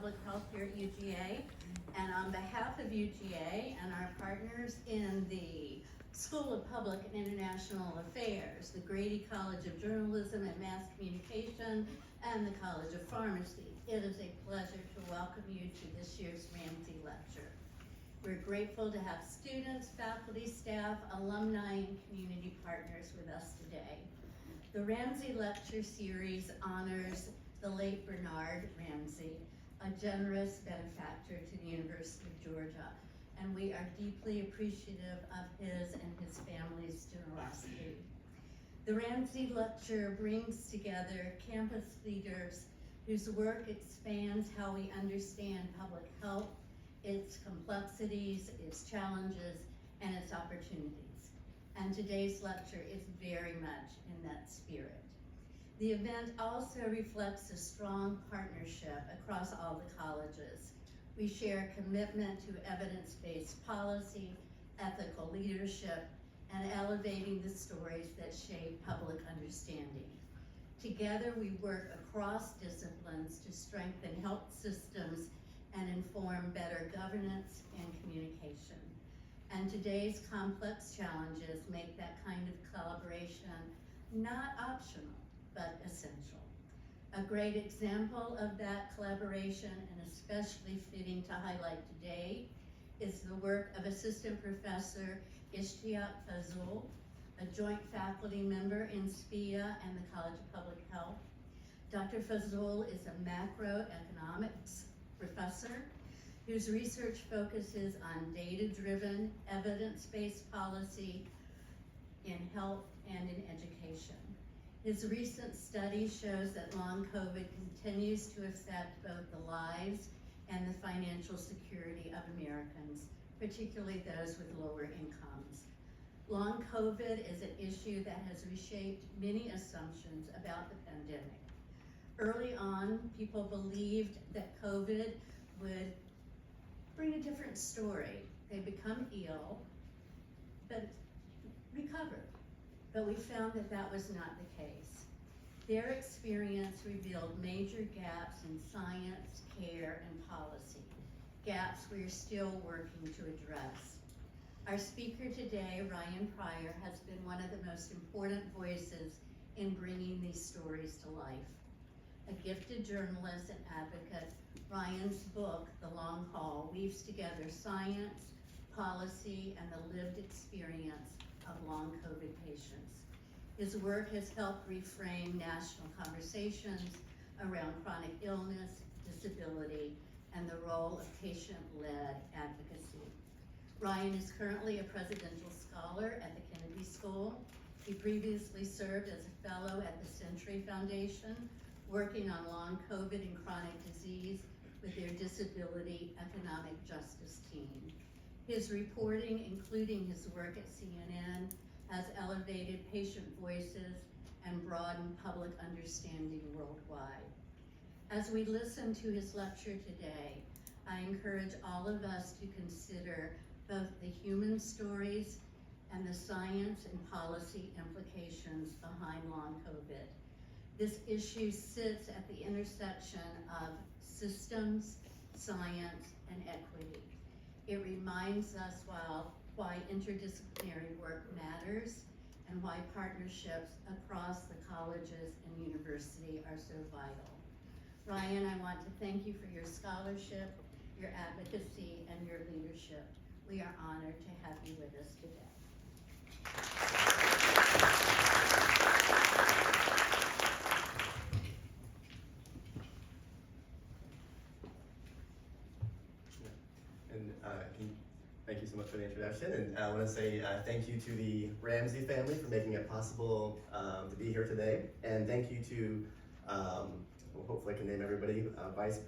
Public Health here at UGA. And on behalf of UGA and our partners in the School of Public and International Affairs, the Grady College of Journalism and Mass Communication, and the College of Pharmacy, it is a pleasure to welcome you to this year's Ramsey Lecture. We're grateful to have students, faculty, staff, alumni, and community partners with us today. The Ramsey Lecture Series honors the late Bernard Ramsey, a generous benefactor to the University of Georgia, and we are deeply appreciative of his and his family's generosity. The Ramsey Lecture brings together campus leaders whose work expands how we understand public health, its complexities, its challenges, and its opportunities. And today's lecture is very much in that spirit. The event also reflects a strong partnership across all the colleges. We share a commitment to evidence-based policy, ethical leadership, and elevating the stories that shape public understanding. Together, we work across disciplines to strengthen health systems and inform better governance and communication. And today's complex challenges make that kind of collaboration not optional, but essential. A great example of that collaboration, and especially fitting to highlight today, is the work of Assistant Professor Ishtiaq Fazul, a joint faculty member in SPIA and the College of Public Health. Dr. Fazul is a macroeconomics professor whose research focuses on data-driven, evidence-based policy in health and in education. His recent study shows that long COVID continues to affect both the lives and the financial security of Americans, particularly those with lower incomes. Long COVID is an issue that has reshaped many assumptions about the pandemic. Early on, people believed that COVID would bring a different story. They become ill, but recover. But we found that that was not the case. Their experience revealed major gaps in science, care, and policy, gaps we're still working to address. Our speaker today, Ryan Pryor, has been one of the most important voices in bringing these stories to life. A gifted journalist and advocate, Ryan's book, The Long Haul, weaves together science, policy, and the lived experience of long COVID patients. His work has helped reframe national conversations around chronic illness, disability, and the role of patient-led advocacy. Ryan is currently a presidential scholar at the Kennedy School. He previously served as a fellow at the Century Foundation, working on long COVID and chronic disease with their disability economic justice team. His reporting, including his work at CNN, has elevated patient voices and broadened public understanding worldwide. As we listen to his lecture today, I encourage all of us to consider both the human stories and the science and policy implications behind long COVID. This issue sits at the intersection of systems, science, and equity. It reminds us why interdisciplinary work matters and why partnerships across the colleges and university are so vital. Ryan, I want to thank you for your scholarship, your advocacy, and your leadership. We are honored to have you with us today. Thank you so much for the introduction, and I want to say thank you to the Ramsey family for making it possible to be here today, and thank you to, well, hopefully I can name everybody, Vice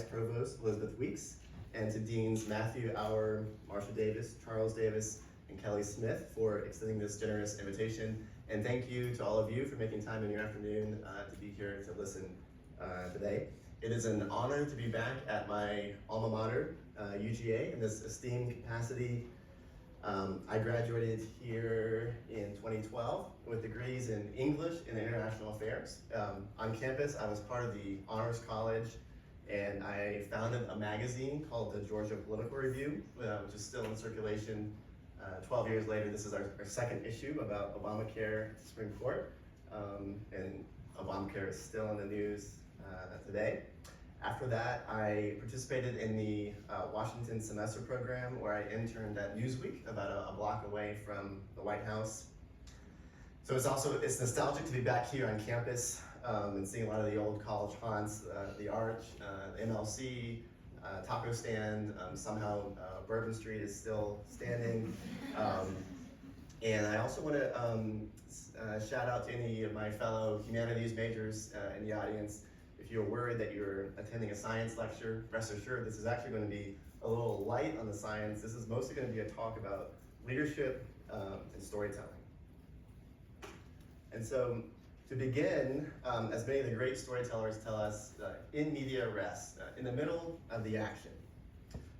Provost Elizabeth Weeks, and to Deans Matthew Auer, Marsha Davis, Charles Davis, and Kelly Smith for extending this generous invitation, and thank you to all of you for making time in your afternoon to be here to listen today. It is an honor to be back at my alma mater, UGA, in this esteemed capacity. I graduated here in 2012 with degrees in English and International Affairs. On campus, I was part of the Honors College and I founded a magazine called the Georgia Political Review, which is still in circulation 12 years later. This is our second issue about Obamacare at the Supreme Court, and Obamacare is still in the news today. After that, I participated in the Washington semester program, where I interned at Newsweek, about a block away from the White House. So it's nostalgic to be back here on campus and seeing a lot of the old college haunts, the Arch, the MLC, taco stand. Somehow Bourbon Street is still standing. And I also want to shout out to any of my fellow humanities majors in the audience. If you're worried that you're attending a science lecture, rest assured this is actually going to be a little light on the science. This is mostly going to be a talk about leadership and storytelling. And so, to begin, as many of the great storytellers tell us, in media res, in the middle of the action.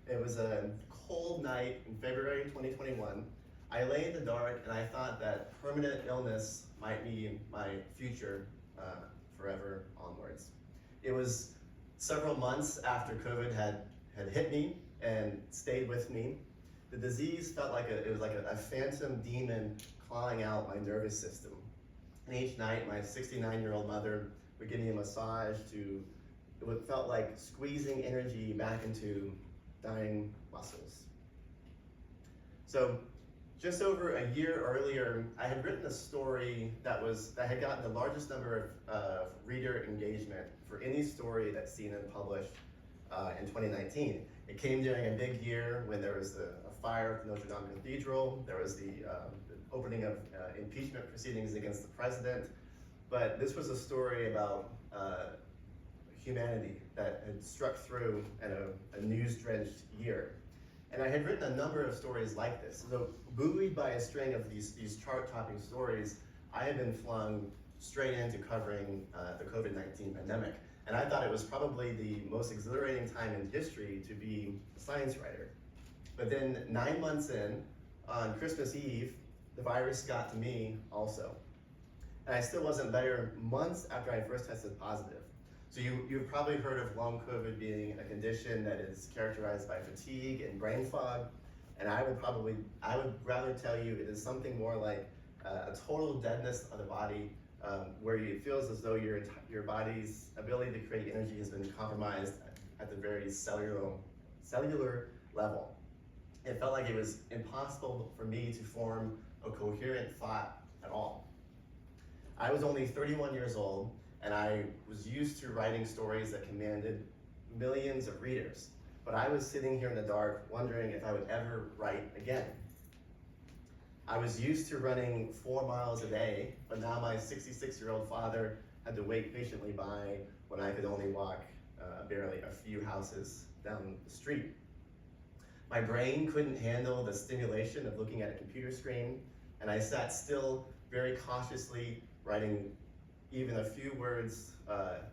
It was a cold night in February 2021. I lay in the dark and I thought that permanent illness might be my future forever onwards. It was several months after COVID had hit me and stayed with me. The disease felt like it was like a phantom demon clawing out my nervous system. And each night, my 69-year-old mother would give me a massage it felt like squeezing energy back into dying muscles. So, just over a year earlier, I had written a story that had gotten the largest number of reader engagement for any story that's seen and published in 2019. It came during a big year when there was a fire at the Notre Dame Cathedral. There was the opening of impeachment proceedings against the president. But this was a story about humanity that had struck through in a news-drenched year. And I had written a number of stories like this. So, buoyed by a string of these chart-topping stories, I had been flung straight into covering the COVID-19 pandemic. And I thought it was probably the most exhilarating time in history to be a science writer. But then 9 months in, on Christmas Eve, the virus got to me also. And I still wasn't better months after I first tested positive. So you've probably heard of long COVID being a condition that is characterized by fatigue and brain fog. And I would rather tell you it is something more like a total deadness of the body, where it feels as though your body's ability to create energy has been compromised at the very cellular level. It felt like it was impossible for me to form a coherent thought at all. I was only 31 years old, and I was used to writing stories that commanded millions of readers. But I was sitting here in the dark wondering if I would ever write again. I was used to running 4 miles a day, but now my 66-year-old father had to wait patiently by when I could only walk barely a few houses down the street. My brain couldn't handle the stimulation of looking at a computer screen, and I sat still very cautiously writing even a few words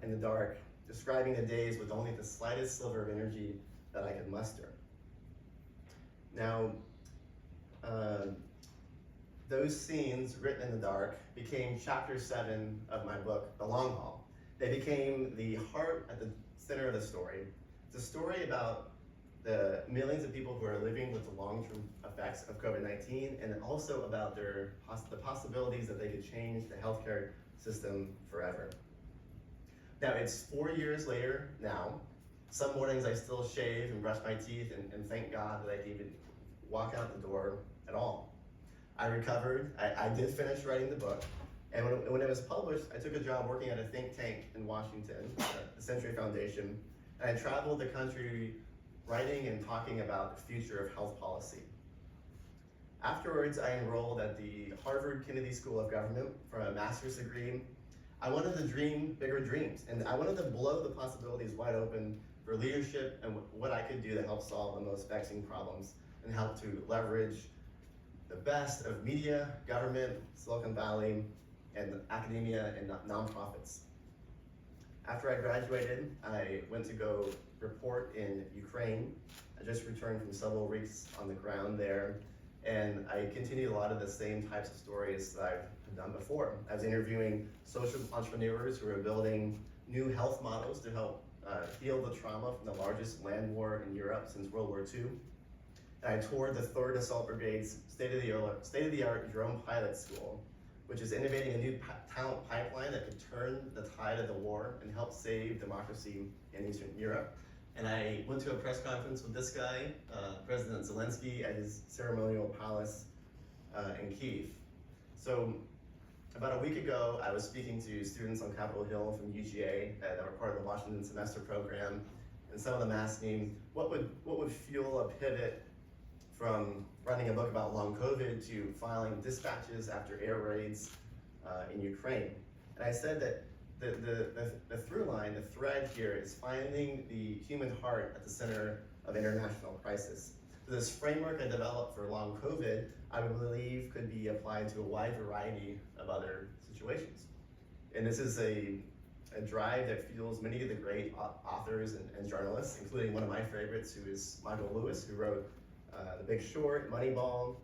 in the dark, describing the days with only the slightest sliver of energy that I could muster. Now, those scenes written in the dark became chapter 7 of my book, The Long Haul. They became the heart at the center of the story. It's a story about the millions of people who are living with the long-term effects of COVID-19, and also about the possibilities that they could change the healthcare system forever. Now, it's 4 years later now. Some mornings I still shave and brush my teeth and thank God that I can even walk out the door at all. I recovered, I did finish writing the book, and when it was published, I took a job working at a think tank in Washington, the Century Foundation, and I traveled the country writing and talking about the future of health policy. Afterwards, I enrolled at the Harvard Kennedy School of Government for a master's degree. I wanted to dream bigger dreams, and I wanted to blow the possibilities wide open for leadership and what I could do to help solve the most vexing problems and help to leverage the best of media, government, Silicon Valley, and academia and nonprofits. After I graduated, I went to go report in Ukraine. I just returned from several weeks on the ground there, and I continued a lot of the same types of stories that I've done before. I was interviewing social entrepreneurs who are building new health models to help healed the trauma from the largest land war in Europe since World War II. And I toured the 3rd Assault Brigade's state-of-the-art drone pilot school, which is innovating a new talent pipeline that could turn the tide of the war and help save democracy in Eastern Europe. And I went to a press conference with this guy, President Zelensky, at his ceremonial palace in Kyiv. So about a week ago, I was speaking to students on Capitol Hill from UGA that were part of the Washington semester program, and some of them asked me, what would fuel a pivot from writing a book about long COVID to filing dispatches after air raids in Ukraine? And I said that the through line, the thread here is finding the human heart at the center of international crisis. So this framework I developed for long COVID, I believe could be applied to a wide variety of other situations. And this is a drive that fuels many of the great authors and journalists, including one of my favorites, who is Michael Lewis, who wrote The Big Short, Moneyball,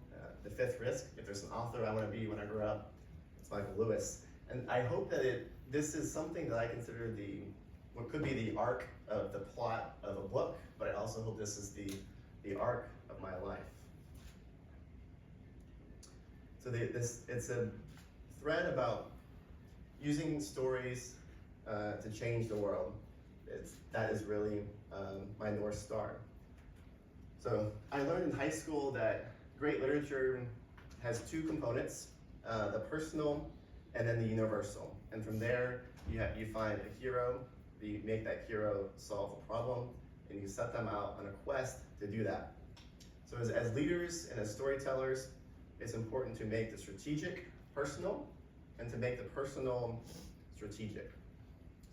The Fifth Risk. If there's an author I want to be when I grow up, it's Michael Lewis. And I hope that this is something that I consider what could be the arc of the plot of a book, but I also hope this is the arc of my life. So it's a thread about using stories to change the world. That is really my North Star. So I learned in high school that great literature has 2 components, the personal and then the universal. And from there, you find a hero, you make that hero solve a problem, and you set them out on a quest to do that. So as leaders and as storytellers, it's important to make the strategic personal and to make the personal strategic.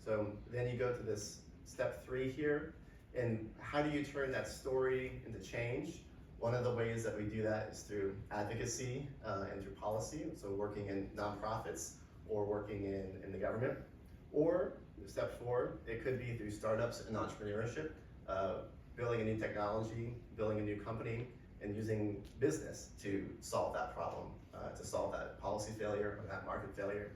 So then you go to this step 3 here, and how do you turn that story into change? One of the ways that we do that is through advocacy and through policy, so working in nonprofits or working in the government. Or step 4, it could be through startups and entrepreneurship, building a new technology, building a new company, and using business to solve that problem, to solve that policy failure or that market failure.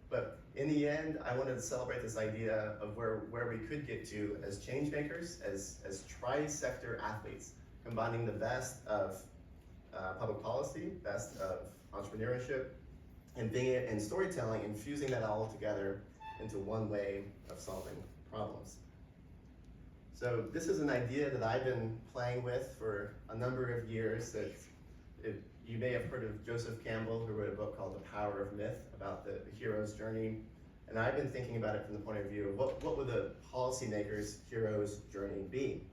But in the end, I wanted to celebrate this idea of where we could get to as change makers, as tri-sector athletes, combining the best of public policy, best of entrepreneurship, and storytelling, and fusing that all together into one way of solving problems. So this is an idea that I've been playing with for a number of years. You may have heard of Joseph Campbell, who wrote a book called The Power of Myth, about the hero's journey. And I've been thinking about it from the point of view of what would the policymaker's hero's journey be?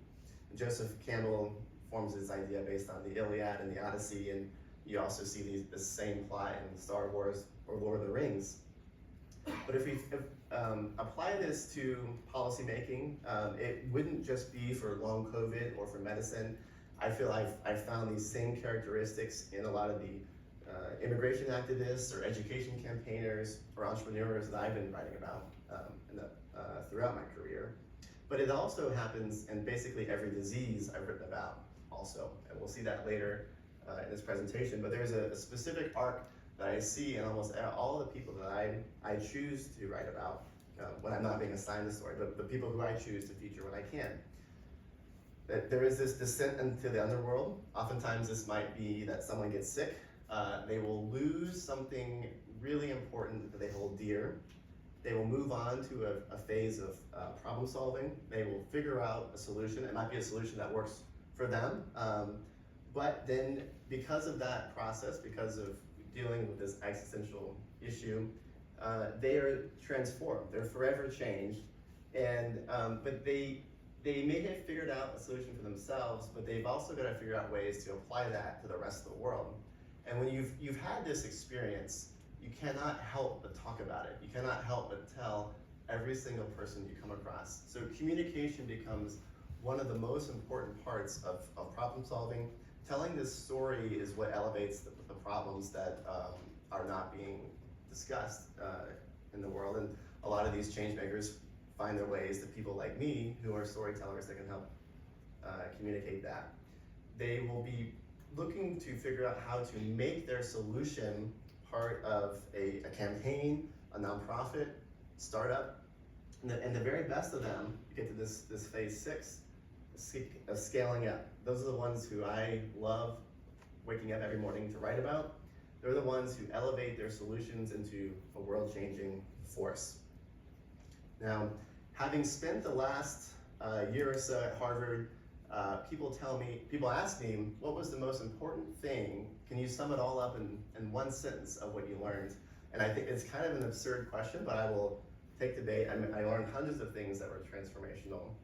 And Joseph Campbell forms this idea based on the Iliad and the Odyssey, and you also see the same plot in Star Wars or Lord of the Rings. But if we apply this to policymaking, it wouldn't just be for long COVID or for medicine. I feel I've found these same characteristics in a lot of the immigration activists or education campaigners or entrepreneurs that I've been writing about throughout my career. But it also happens in basically every disease I've written about also, and we'll see that later in this presentation. But there's a specific arc that I see in almost all the people that I choose to write about when I'm not being assigned the story, but the people who I choose to feature when I can. That there is this descent into the underworld. Oftentimes this might be that someone gets sick. They will lose something really important that they hold dear. They will move on to a phase of problem solving. They will figure out a solution. It might be a solution that works for them. But then because of that process, because of dealing with this existential issue, they are transformed. They're forever changed. And but they may have figured out a solution for themselves, but they've also got to figure out ways to apply that to the rest of the world. And when you've had this experience, you cannot help but talk about it. You cannot help but tell every single person you come across. So communication becomes one of the most important parts of problem solving. Telling this story is what elevates the problems that are not being discussed in the world. And a lot of these change makers find their ways to people like me, who are storytellers that can help communicate that. They will be looking to figure out how to make their solution part of a campaign, a nonprofit, startup, And the very best of them, you get to this phase 6, of scaling up. Those are the ones who I love waking up every morning to write about. They're the ones who elevate their solutions into a world-changing force. Now, having spent the last year or so at Harvard, people ask me, what was the most important thing? Can you sum it all up in one sentence of what you learned? And I think it's kind of an absurd question, but I will take the bait. I learned hundreds of things that were transformational.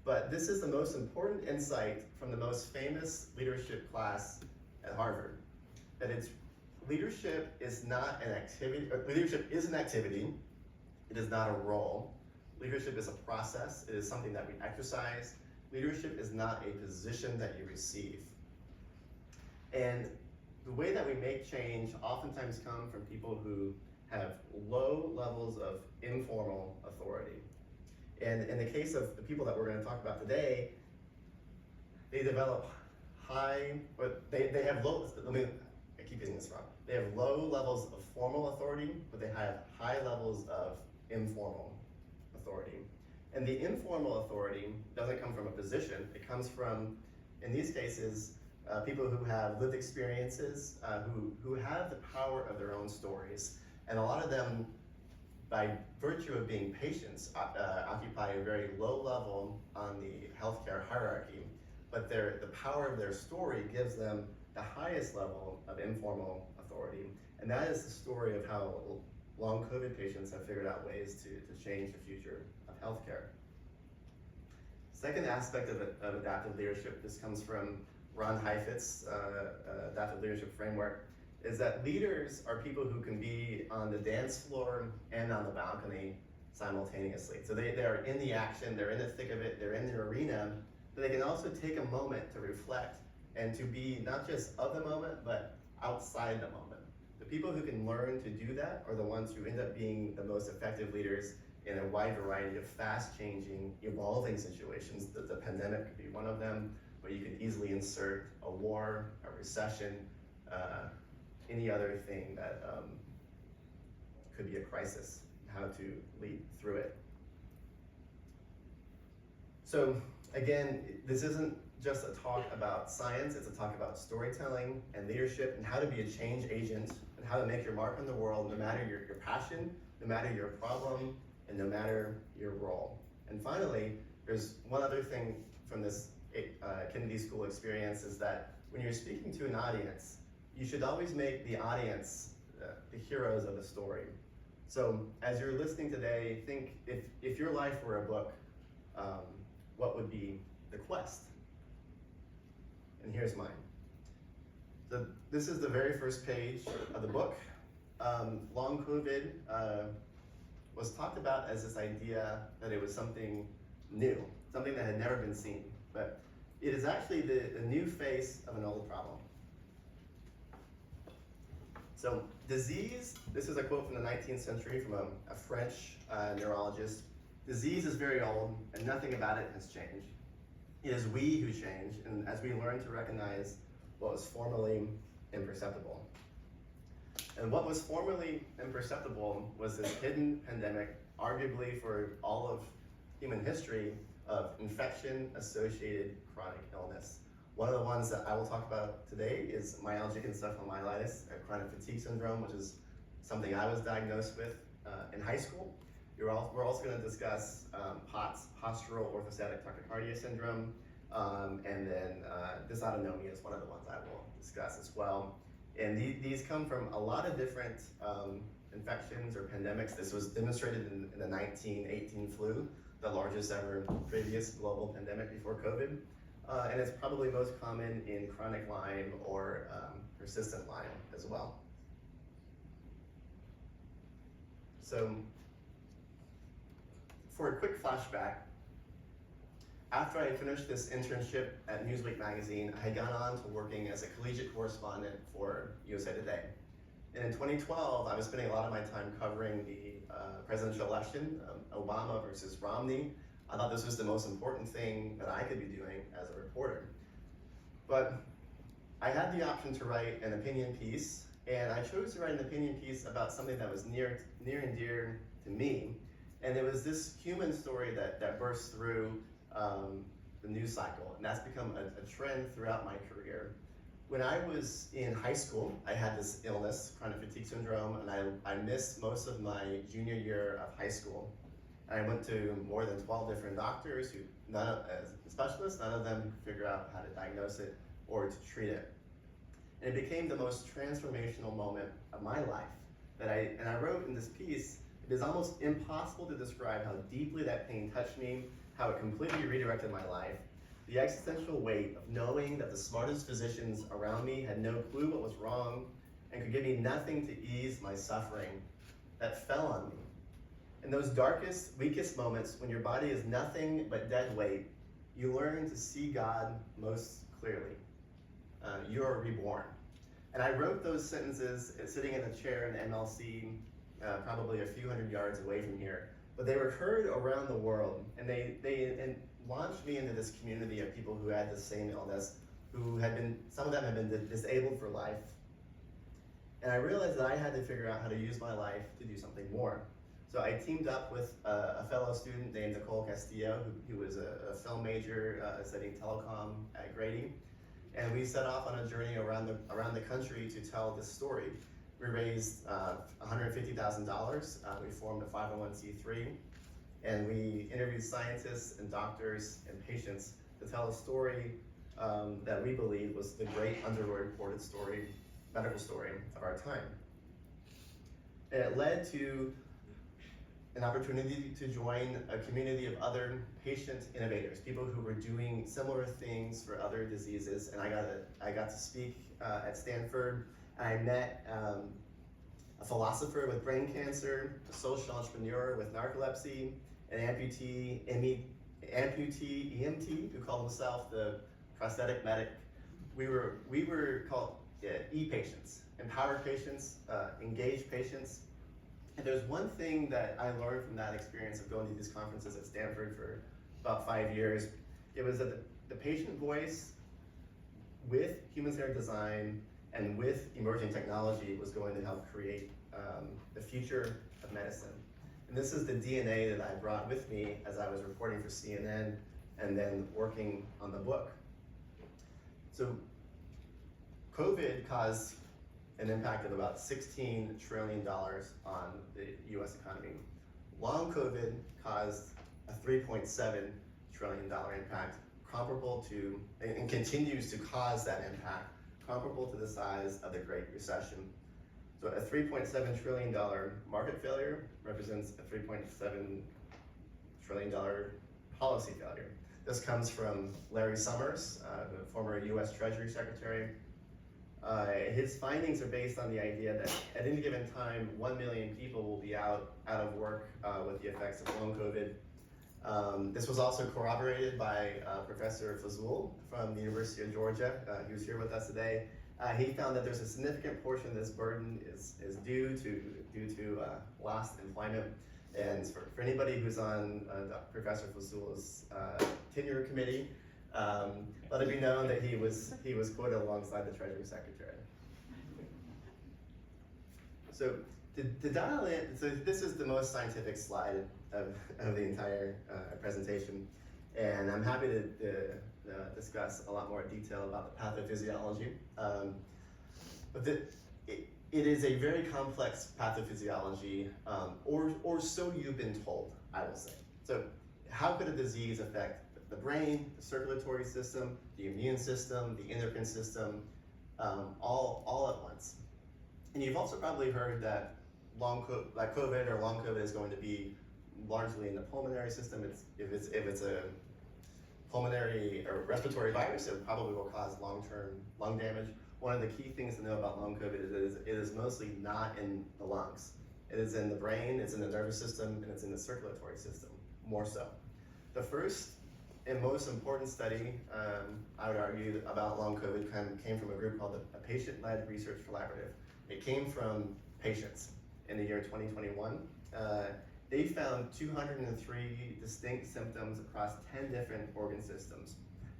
But this is the most important insight from the most famous leadership class at Harvard, that leadership is not an activity, or leadership is an activity, it is not a role. Leadership is a process, it is something that we exercise. Leadership is not a position that you receive. And the way that we make change oftentimes come from people who have low levels of informal authority. And in the case of the people that we're going to talk about today, they develop they have low, I keep getting this wrong. They have low levels of formal authority, but they have high levels of informal authority. And the informal authority doesn't come from a position, it comes from, in these cases, people who have lived experiences, who have the power of their own stories. And a lot of them, by virtue of being patients, occupy a very low level on the healthcare hierarchy, but the power of their story gives them the highest level of informal authority. And that is the story of how long COVID patients have figured out ways to change the future of healthcare. Second aspect of adaptive leadership, this comes from Ron Heifetz's adaptive leadership framework, is that leaders are people who can be on the dance floor and on the balcony simultaneously. So they are in the action, they're in the thick of it, they're in the arena, but they can also take a moment to reflect and to be not just of the moment, but outside the moment. The people who can learn to do that are the ones who end up being the most effective leaders in a wide variety of fast-changing, evolving situations. The pandemic could be one of them, but you could easily insert a war, a recession, any other thing that could be a crisis, how to lead through it. So again, this isn't just a talk about science, it's a talk about storytelling and leadership and how to be a change agent and how to make your mark on the world, no matter your passion, no matter your problem, and no matter your role. And finally, there's one other thing from this Kennedy School experience, is that when you're speaking to an audience, you should always make the audience the heroes of the story. So as you're listening today, think if your life were a book, what would be the quest? And here's mine. This is the very first page of the book. Long COVID was talked about as this idea that it was something new, something that had never been seen. But it is actually the new face of an old problem. So disease, this is a quote from the 19th century from a French neurologist. Disease is very old and nothing about it has changed. It is we who change, and as we learn to recognize what was formerly imperceptible. And what was formerly imperceptible was this hidden pandemic, arguably for all of human history, of infection-associated chronic illness. One of the ones that I will talk about today is myalgic encephalomyelitis, chronic fatigue syndrome, which is something I was diagnosed with in high school. We're also going to discuss POTS, postural orthostatic tachycardia syndrome, and then dysautonomia is one of the ones I will discuss as well. And these come from a lot of different infections or pandemics. This was demonstrated in the 1918 flu, the largest ever previous global pandemic before COVID. And it's probably most common in chronic Lyme or persistent Lyme as well. So, for a quick flashback, after I finished this internship at Newsweek magazine, I had gone on to working as a collegiate correspondent for USA Today. And in 2012, I was spending a lot of my time covering the presidential election, Obama versus Romney. I thought this was the most important thing that I could be doing as a reporter. But I had the option to write an opinion piece, and I chose to write an opinion piece about something that was near and dear to me. And it was this human story that burst through the news cycle, and that's become a trend throughout my career. When I was in high school, I had this illness, chronic fatigue syndrome, and I missed most of my junior year of high school. And I went to more than 12 different doctors, as specialists, none of them could figure out how to diagnose it or to treat it. And it became the most transformational moment of my life. And I wrote in this piece, it is almost impossible to describe how deeply that pain touched me, how it completely redirected my life. The existential weight of knowing that the smartest physicians around me had no clue what was wrong and could give me nothing to ease my suffering, that fell on me. In those darkest, weakest moments, when your body is nothing but dead weight, you learn to see God most clearly. You are reborn. And I wrote those sentences sitting in a chair in MLC, probably a few hundred yards away from here. But they were heard around the world, and they launched me into this community of people who had the same illness, some of them had been disabled for life. And I realized that I had to figure out how to use my life to do something more. So I teamed up with a fellow student named Nicole Castillo, who was a film major studying telecom at Grady. And we set off on a journey around the country to tell this story. We raised $150,000. We formed a 501c3, and we interviewed scientists and doctors and patients to tell a story that we believe was the great underreported story, medical story of our time. And it led to an opportunity to join a community of other patient innovators, people who were doing similar things for other diseases. And I got to speak at Stanford. I met a philosopher with brain cancer, a social entrepreneur with narcolepsy, an amputee EMT who called himself the prosthetic medic. We were called e-patients, empowered patients, engaged patients. And there's one thing that I learned from that experience of going to these conferences at Stanford for about 5 years. It was that the patient voice with human-centered design and with emerging technology was going to help create the future of medicine. And this is the DNA that I brought with me as I was reporting for CNN and then working on the book. So COVID caused an impact of about $16 trillion on the US economy. Long COVID caused a $3.7 trillion impact, comparable to, and continues to cause that impact, comparable to the size of the Great Recession. So a $3.7 trillion market failure represents a $3.7 trillion policy failure. This comes from Larry Summers, the former US Treasury Secretary. His findings are based on the idea that at any given time, 1 million people will be out of work with the effects of long COVID. This was also corroborated by Professor Fazul from the University of Georgia, who's here with us today. He found that there's a significant portion of this burden is due to lost employment. And for anybody who's on Professor Fazul's tenure committee, let it be known that he was quoted alongside the Treasury Secretary. So to dial in, so this is the most scientific slide of the entire presentation, and I'm happy to discuss a lot more detail about the pathophysiology. But it is a very complex pathophysiology, or so you've been told, I will say. So how could a disease affect the brain, the circulatory system, the immune system, the endocrine system, all at once? And you've also probably heard that COVID or long COVID is going to be largely in the pulmonary system. If it's a pulmonary or respiratory virus, it probably will cause long-term lung damage. One of the key things to know about long COVID is it is mostly not in the lungs. It is in the brain, it's in the nervous system, and it's in the circulatory system, more so. The first and most important study, I would argue, about long COVID came from a group called a Patient-Led Research Collaborative. It came from patients in the year 2021. They found 203 distinct symptoms across 10 different organ systems.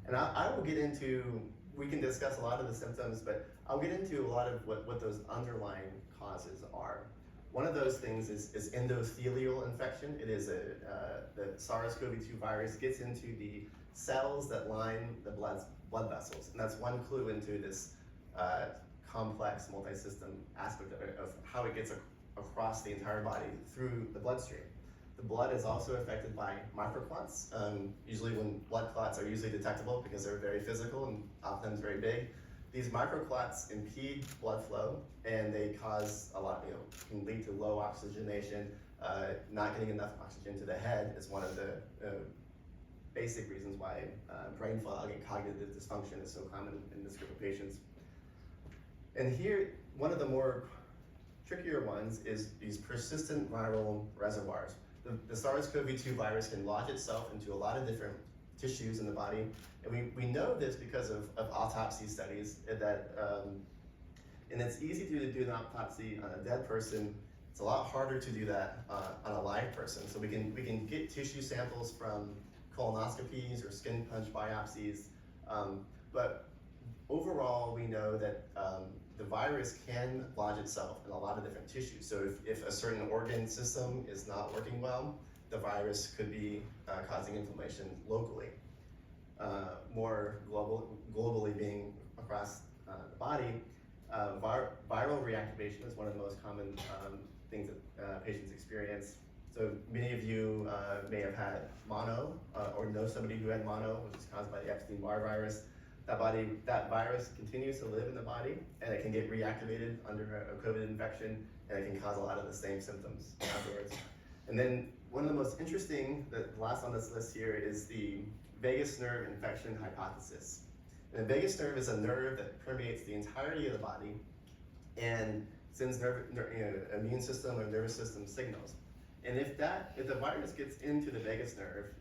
And I will get into, we can discuss a lot of the symptoms, but I'll get into a lot of what those underlying causes are. One of those things is endothelial infection. It is the SARS-CoV-2 virus gets into the cells that line the blood vessels, and that's one clue into this complex multi-system aspect of how it gets across the entire body through the bloodstream. The blood is also affected by microclots. Usually when blood clots are usually detectable because they're very physical and oftentimes very big. These microclots impede blood flow, and they cause a lot, can lead to low oxygenation. Not getting enough oxygen to the head is one of the basic reasons why brain fog and cognitive dysfunction is so common in this group of patients. And here, one of the more trickier ones is these persistent viral reservoirs. The SARS-CoV-2 virus can lodge itself into a lot of different tissues in the body, and we know this because of autopsy studies that, and it's easy to do an autopsy on a dead person. It's a lot harder to do that on a live person. So we can get tissue samples from colonoscopies or skin punch biopsies, but overall we know that the virus can lodge itself in a lot of different tissues. So if a certain organ system is not working well, the virus could be causing inflammation locally. More globally being across the body, viral reactivation is one of the most common things that patients experience. So many of you may have had mono or know somebody who had mono, which is caused by the Epstein-Barr virus. That virus continues to live in the body, and it can get reactivated under a COVID infection, and it can cause a lot of the same symptoms afterwards. And then one of the most interesting, the last on this list here, is the vagus nerve infection hypothesis. And the vagus nerve is a nerve that permeates the entirety of the body and sends immune system or nervous system signals. And if the virus gets into the vagus nerve,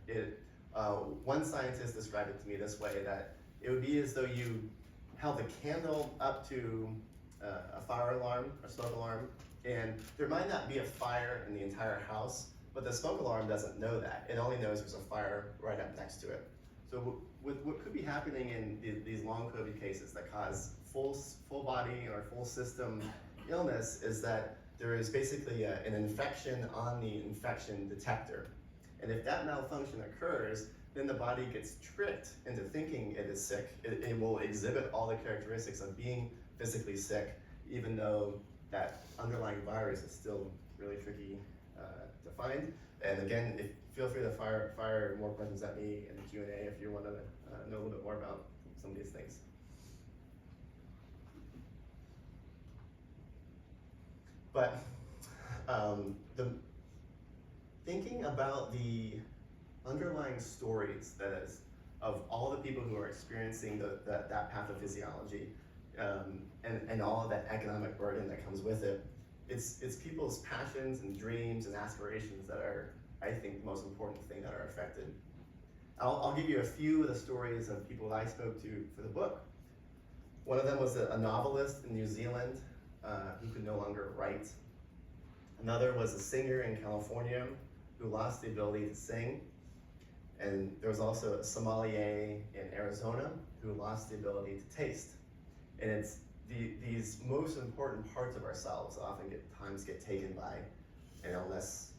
one scientist described it to me this way, that it would be as though you held a candle up to a fire alarm or smoke alarm, and there might not be a fire in the entire house, but the smoke alarm doesn't know that. It only knows there's a fire right up next to it. So with what could be happening in these long COVID cases that cause full body or full system illness is that there is basically an infection on the infection detector. And if that malfunction occurs, then the body gets tricked into thinking it is sick. It will exhibit all the characteristics of being physically sick, even though that underlying virus is still really tricky to find. And again, feel free to fire more questions at me in the Q&A if you want to know a little bit more about some of these things. But thinking about the underlying stories of all the people who are experiencing that pathophysiology and all of that economic burden that comes with it, it's people's passions and dreams and aspirations that are, I think, the most important thing that are affected. I'll give you a few of the stories of people that I spoke to for the book. One of them was a novelist in New Zealand who could no longer write. Another was a singer in California who lost the ability to sing. And there was also a sommelier in Arizona who lost the ability to taste. And it's these most important parts of ourselves that often get taken by an illness.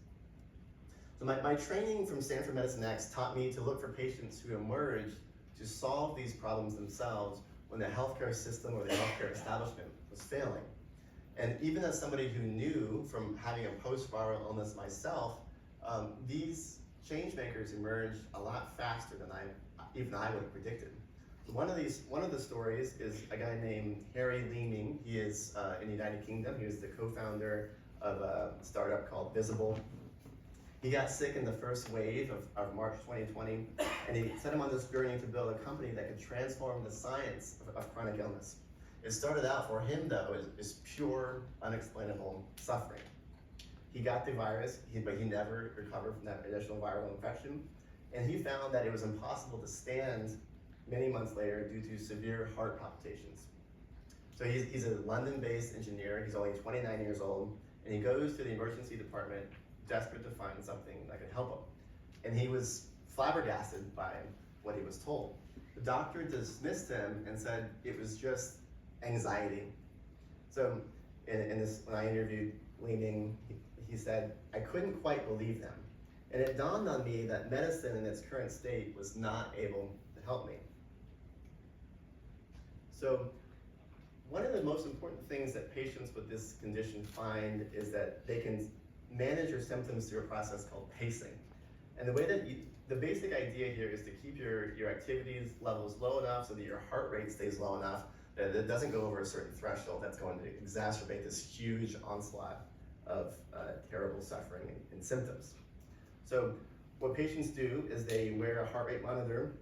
So my training from Stanford Medicine X taught me to look for patients who emerged to solve these problems themselves when the healthcare system or the healthcare establishment was failing. And even as somebody who knew from having a post-viral illness myself, these change makers emerged a lot faster than even I would have predicted. One of the stories is a guy named Harry Leeming. He is in the United Kingdom. He was the co-founder of a startup called Visible. He got sick in the first wave of March 2020, and he set him on this journey to build a company that could transform the science of chronic illness. It started out for him, though, as pure, unexplainable suffering. He got the virus, but he never recovered from that additional viral infection, and he found that it was impossible to stand many months later due to severe heart palpitations. So he's a London-based engineer. He's only 29 years old, and he goes to the emergency department desperate to find something that could help him. And he was flabbergasted by what he was told. The doctor dismissed him and said it was just anxiety. So when I interviewed leaning, he said, "I couldn't quite believe them. And it dawned on me that medicine in its current state was not able to help me." So one of the most important things that patients with this condition find is that they can manage your symptoms through a process called pacing. And the way that the basic idea here is to keep your activities levels low enough so that your heart rate stays low enough that it doesn't go over a certain threshold that's going to exacerbate this huge onslaught of terrible suffering and symptoms. So what patients do is they wear a heart rate monitor.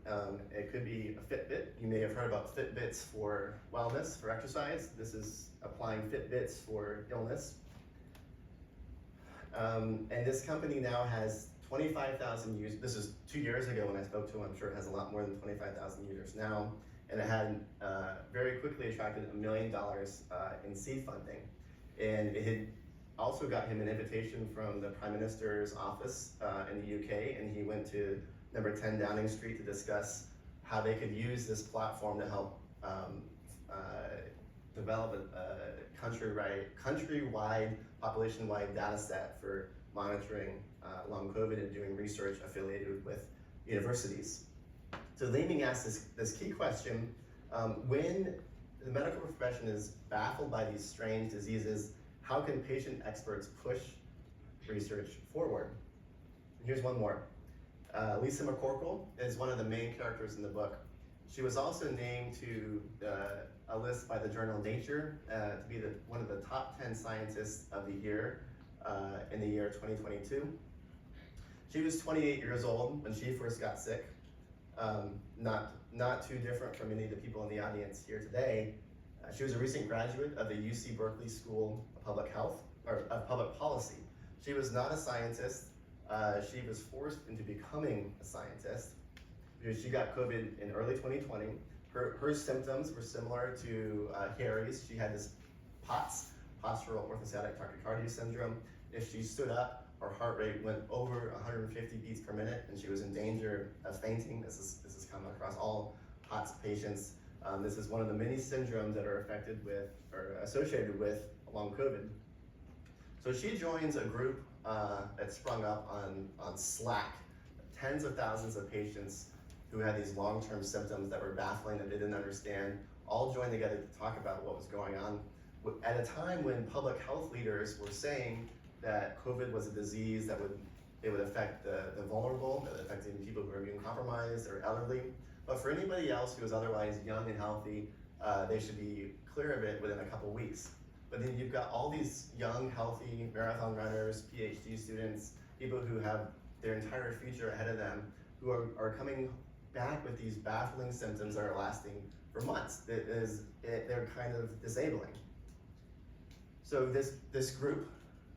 It could be a Fitbit. You may have heard about Fitbits for wellness, for exercise. This is applying Fitbits for illness. And this company now has 25,000 users. This is 2 years ago when I spoke to him. I'm sure it has a lot more than 25,000 users now. And it had very quickly attracted $1 million in seed funding. And it had also got him an invitation from the Prime Minister's office in the UK, and he went to number 10 Downing Street to discuss how they could use this platform to help develop a countrywide, population-wide data set for monitoring long COVID and doing research affiliated with universities. So Leeming asked this key question, when the medical profession is baffled by these strange diseases, how can patient experts push research forward? And here's one more. Lisa McCorkle is one of the main characters in the book. She was also named to a list by the journal Nature to be one of the top 10 scientists of the year in the year 2022. She was 28 years old when she first got sick. Not too different from many of the people in the audience here today. She was a recent graduate of the UC Berkeley School of Public Health, or of Public Policy. She was not a scientist. She was forced into becoming a scientist because she got COVID in early 2020. Her symptoms were similar to Harry's. She had this POTS, postural orthostatic tachycardia syndrome. If she stood up, her heart rate went over 150 beats per minute, and she was in danger of fainting. This is common across all POTS patients. This is one of the many syndromes that are affected with or associated with long COVID. So she joins a group that sprung up on Slack, tens of thousands of patients who had these long-term symptoms that were baffling and they didn't understand, all joined together to talk about what was going on at a time when public health leaders were saying that COVID was a disease that would affect the vulnerable, that affected people who are immune compromised or elderly. But for anybody else who is otherwise young and healthy, they should be clear of it within a couple weeks. But then you've got all these young, healthy marathon runners, PhD students, people who have their entire future ahead of them, who are coming back with these baffling symptoms that are lasting for months. They're kind of disabling. So this group,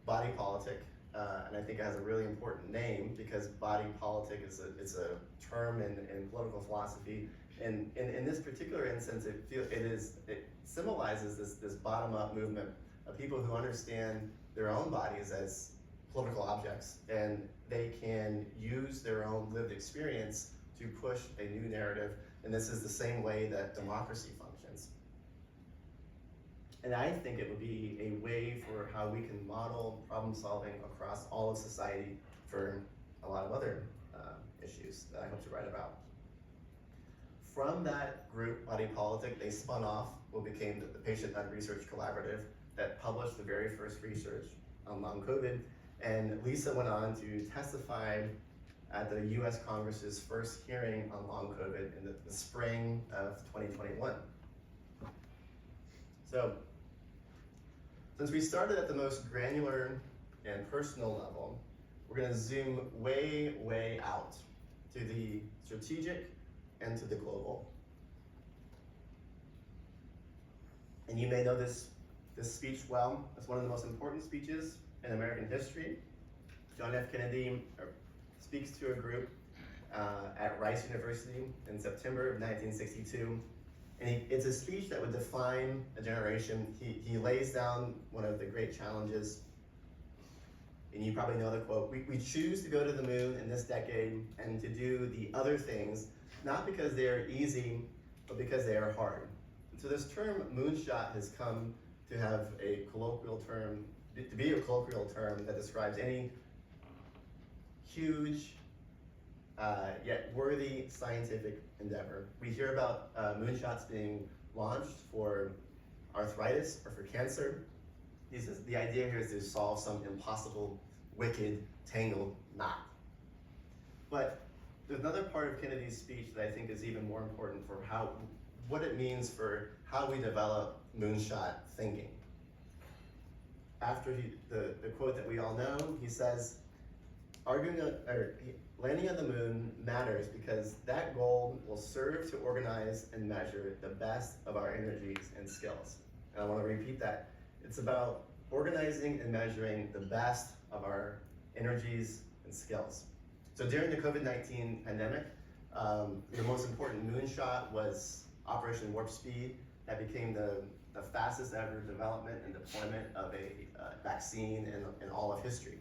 Body Politic, and I think it has a really important name because body politic is a term in political philosophy. And in this particular instance, it symbolizes this bottom-up movement of people who understand their own bodies as political objects, and they can use their own lived experience to push a new narrative. And this is the same way that democracy functions. And I think it would be a way for how we can model problem solving across all of society for a lot of other issues that I hope to write about. From that group, Body Politic, they spun off what became the Patient-Led Research Collaborative that published the very first research on long COVID. And Lisa went on to testify at the US Congress's first hearing on long COVID in the spring of 2021. So, since we started at the most granular and personal level, we're going to zoom way, way out to the strategic and to the global. And you may know this speech well. It's one of the most important speeches in American history. John F. Kennedy speaks to a group at Rice University in September of 1962. And it's a speech that would define a generation. He lays down one of the great challenges, and you probably know the quote, we choose to go to the moon in this decade and to do the other things, not because they are easy, but because they are hard. And so this term moonshot has come to have a colloquial term to be a colloquial term that describes any huge yet worthy scientific endeavor. We hear about moonshots being launched for arthritis or for cancer. The idea here is to solve some impossible, wicked, tangled knot. But there's another part of Kennedy's speech that I think is even more important for what it means for how we develop moonshot thinking. After the quote that we all know, he says, landing on the moon matters because that goal will serve to organize and measure the best of our energies and skills. And I want to repeat that. It's about organizing and measuring the best of our energies and skills. So during the COVID-19 pandemic, the most important moonshot was Operation Warp Speed. That became the fastest ever development and deployment of a vaccine in all of history.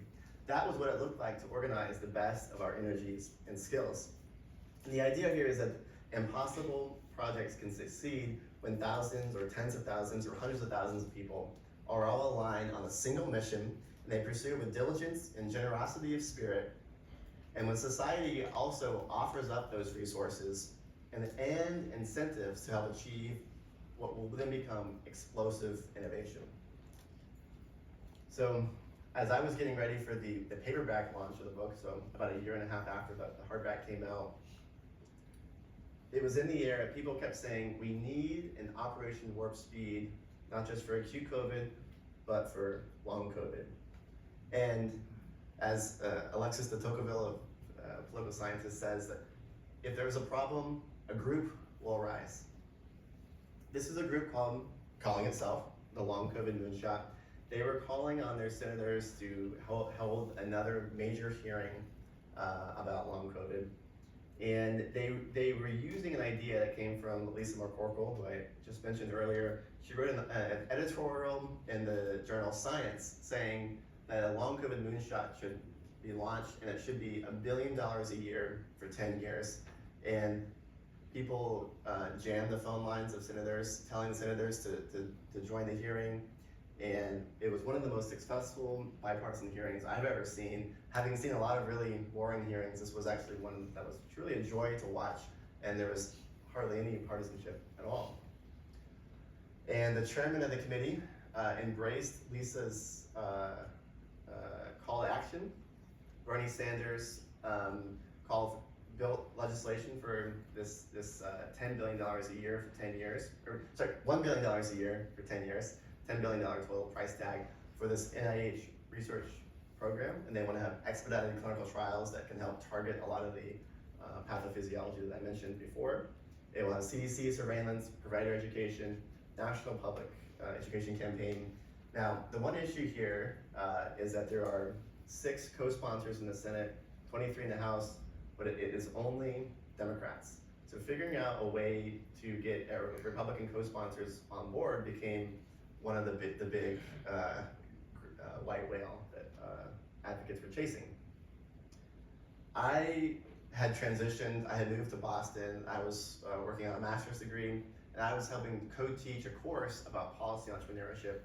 That was what it looked like to organize the best of our energies and skills. And the idea here is that impossible projects can succeed when thousands or tens of thousands or hundreds of thousands of people are all aligned on a single mission, and they pursue it with diligence and generosity of spirit. And when society also offers up those resources and incentives to help achieve what will then become explosive innovation. So, as I was getting ready for the paperback launch of the book, so about a year and a half after the hardback came out, it was in the air. People kept saying, we need an Operation Warp Speed, not just for acute COVID, but for long COVID. And as Alexis de Tocqueville, a political scientist, says that if there's a problem, a group will arise. This is a group calling itself the Long COVID Moonshot. They were calling on their senators to hold another major hearing about long COVID. And they were using an idea that came from Lisa McCorkle, who I just mentioned earlier. She wrote an editorial in the journal Science saying that a long COVID moonshot should be launched and it should be $1 billion a year for 10 years. And people jammed the phone lines of senators, telling the senators to join the hearing. And it was one of the most successful bipartisan hearings I've ever seen. Having seen a lot of really boring hearings, this was actually one that was truly a joy to watch, and there was hardly any partisanship at all. And the chairman of the committee embraced Lisa's call to action. Bernie Sanders built legislation for this $10 billion a year for 10 years, or sorry, $1 billion a year for 10 years. $10 billion total price tag for this NIH research program, and they want to have expedited clinical trials that can help target a lot of the pathophysiology that I mentioned before. It will have CDC surveillance, provider education, national public education campaign. Now, the one issue here is that there are 6 co-sponsors in the Senate, 23 in the House, but it is only Democrats. So figuring out a way to get Republican co-sponsors on board became one of the big white whale that advocates were chasing. I had transitioned, I had moved to Boston, I was working on a master's degree, and I was helping co-teach a course about policy entrepreneurship,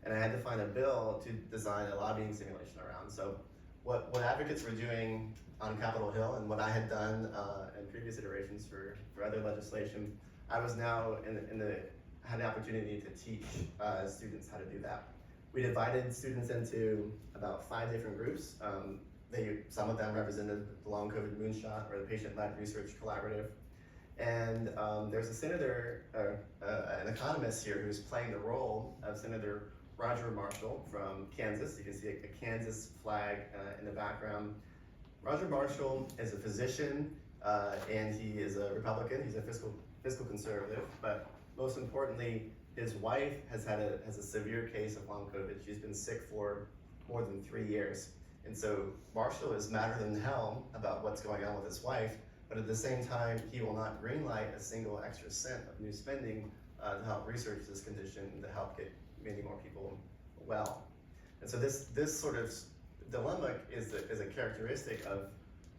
and I had to find a bill to design a lobbying simulation around. So what advocates were doing on Capitol Hill and what I had done in previous iterations for other legislation, I was now had the opportunity to teach students how to do that. We divided students into about 5 different groups. Some of them represented the Long COVID Moonshot or the Patient-Led Research Collaborative. And there's a senator, an economist here who's playing the role of Senator Roger Marshall from Kansas. You can see a Kansas flag in the background. Roger Marshall is a physician and he is a Republican. He's a fiscal conservative, but most importantly, his wife has a severe case of long COVID. She's been sick for more than 3 years. And so Marshall is madder than hell about what's going on with his wife, but at the same time, he will not greenlight a single extra cent of new spending to help research this condition and to help get many more people well. And so this sort of dilemma is a characteristic of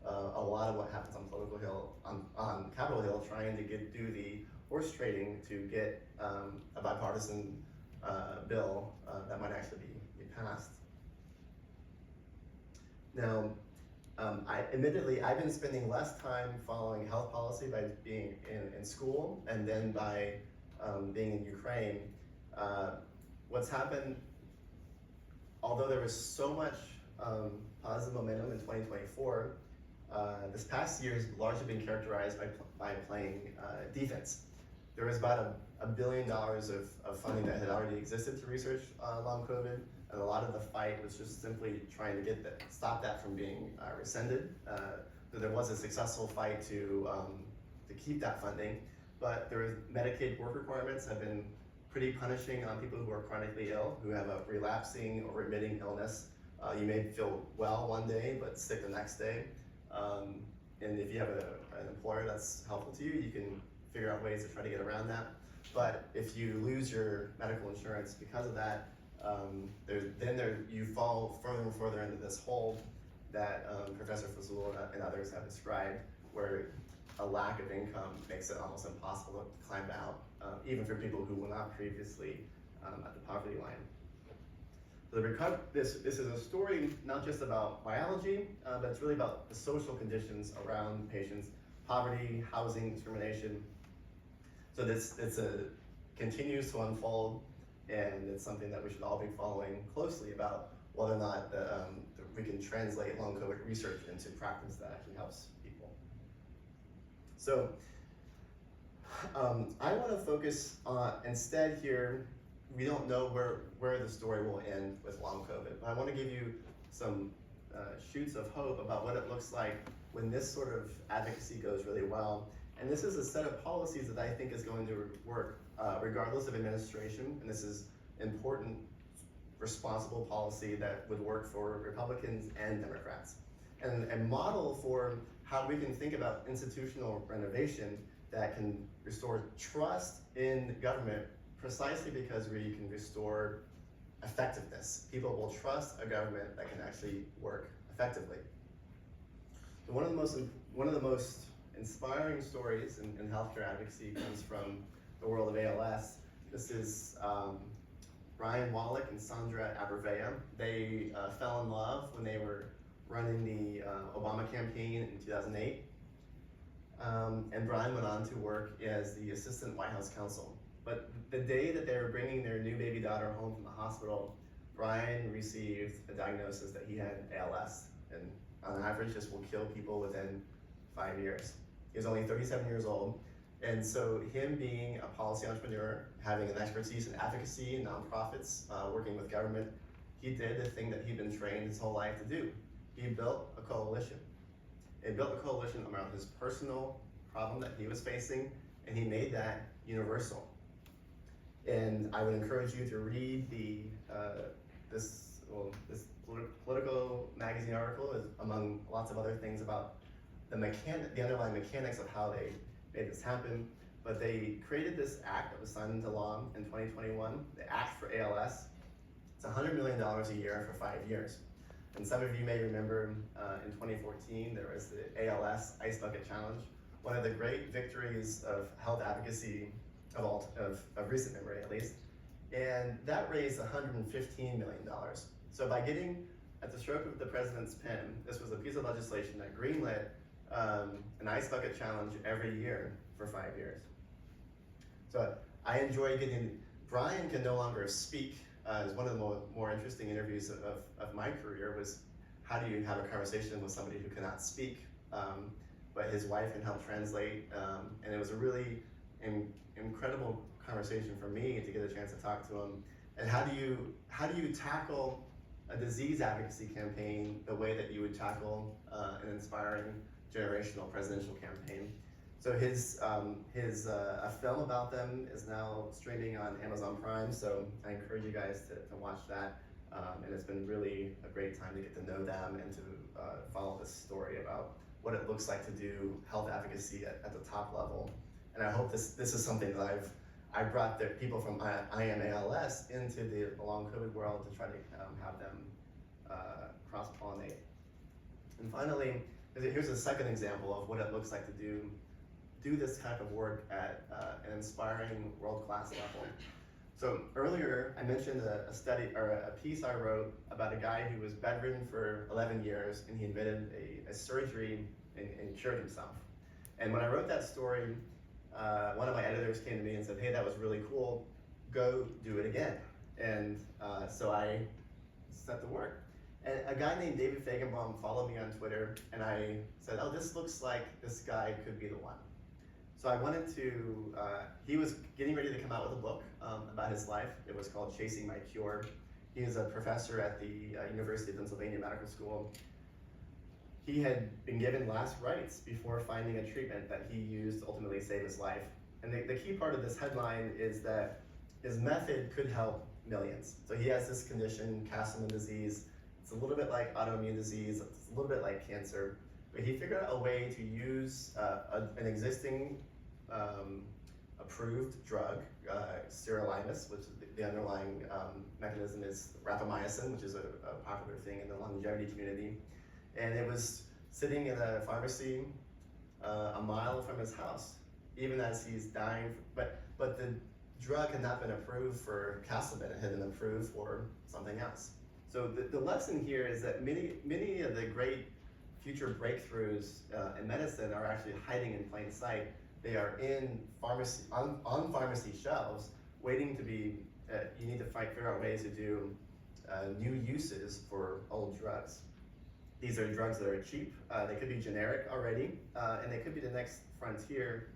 a lot of what happens on Political Hill, on Capitol Hill, trying to do the horse trading to get a bipartisan bill that might actually be passed. Now, admittedly, I've been spending less time following health policy by being in school and then by being in Ukraine. What's happened, although there was so much positive momentum in 2024, this past year has largely been characterized by playing defense. There was about $1 billion of funding that had already existed to research long COVID, and a lot of the fight was just simply trying to stop that from being rescinded. So there was a successful fight to keep that funding, but there was Medicaid work requirements have been pretty punishing on people who are chronically ill, who have a relapsing or remitting illness. You may feel well one day, but sick the next day. And if you have an employer that's helpful to you, you can figure out ways to try to get around that. But if you lose your medical insurance because of that, you fall further and further into this hole that Professor Fazul and others have described, where a lack of income makes it almost impossible to climb out, even for people who were not previously at the poverty line. So this is a story not just about biology, but it's really about the social conditions around patients, poverty, housing, discrimination. So this continues to unfold, and it's something that we should all be following closely about whether or not we can translate long COVID research into practice that actually helps people. So I want to focus on, instead here, we don't know where the story will end with long COVID, but I want to give you some shoots of hope about what it looks like when this sort of advocacy goes really well. And this is a set of policies that I think is going to work regardless of administration, and this is important, responsible policy that would work for Republicans and Democrats. And a model for how we can think about institutional renovation that can restore trust in government, precisely because we can restore effectiveness. People will trust a government that can actually work effectively. So one of the most inspiring stories in healthcare advocacy comes from the world of ALS. This is Brian Wallach and Sandra Abrevaya. They fell in love when they were running the Obama campaign in 2008. And Brian went on to work as the assistant White House counsel. But the day that they were bringing their new baby daughter home from the hospital, Brian received a diagnosis that he had ALS, and on average this will kill people within 5 years. He was only 37 years old, and so him being a policy entrepreneur, having an expertise in advocacy and nonprofits, working with government, he did the thing that he'd been trained his whole life to do. He built a coalition. He built a coalition around his personal problem that he was facing, and he made that universal. And I would encourage you to read this Politico magazine article, among lots of other things about the underlying mechanics of how they made this happen. But they created this act that was signed into law in 2021, the Act for ALS. It's $100 million a year for 5 years. And some of you may remember in 2014, there was the ALS Ice Bucket Challenge, one of the great victories of health advocacy of recent memory at least. And that raised $115 million. So by getting, at the stroke of the president's pen, this was a piece of legislation that greenlit an ice bucket challenge every year for 5 years. So I enjoy Brian can no longer speak. Is one of the more interesting interviews of my career was, how do you have a conversation with somebody who cannot speak? But his wife can help translate, and it was a really incredible conversation for me to get a chance to talk to him. And how do you tackle a disease advocacy campaign the way that you would tackle an inspiring generational presidential campaign? So a film about them is now streaming on Amazon Prime, so I encourage you guys to watch that. And it's been really a great time to get to know them and to follow this story about what it looks like to do health advocacy at the top level. And I hope this is something that I brought the people from IMALS into the long COVID world to try to have them cross-pollinate. And finally, here's a second example of what it looks like to do this type of work at an inspiring world-class level. So earlier I mentioned a study or a piece I wrote about a guy who was bedridden for 11 years and he invented a surgery and cured himself. And when I wrote that story, one of my editors came to me and said, hey, that was really cool, go do it again. And so I set to work. And a guy named David Fagenbaum followed me on Twitter and I said, oh, this looks like this guy could be the one. So I wanted to, he was getting ready to come out with a book about his life. It was called Chasing My Cure. He is a professor at the University of Pennsylvania Medical School. He had been given last rites before finding a treatment that he used to ultimately save his life. And the key part of this headline is that his method could help millions. So he has this condition, Castleman disease. It's a little bit like autoimmune disease. It's a little bit like cancer. But he figured out a way to use an existing approved drug, sirolimus, which the underlying mechanism is rapamycin, which is a popular thing in the longevity community. And it was sitting in a pharmacy a mile from his house, even as he's dying. But the drug had not been approved for Castleman, it had been approved for something else. So the lesson here is that many of the great future breakthroughs in medicine are actually hiding in plain sight. They are in pharmacy, on pharmacy shelves, waiting to be, you need to figure out ways to do new uses for old drugs. These are drugs that are cheap, they could be generic already, and they could be the next frontier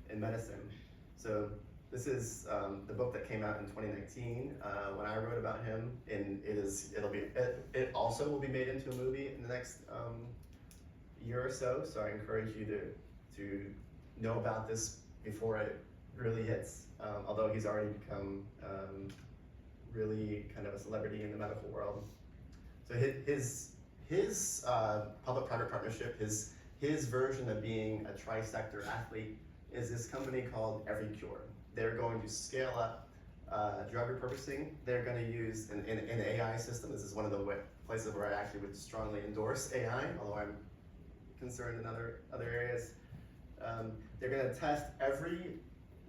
in medicine. So this is the book that came out in 2019 when I wrote about him, and it also will be made into a movie in the next year or so. So I encourage you to know about this before it really hits. Although he's already become really kind of a celebrity in the medical world. So his public-private partnership, his version of being a tri-sector athlete is this company called EveryCure. They're going to scale up drug repurposing. They're going to use an AI system. This is one of the places where I actually would strongly endorse AI, although I'm concerned in other areas. They're going to test every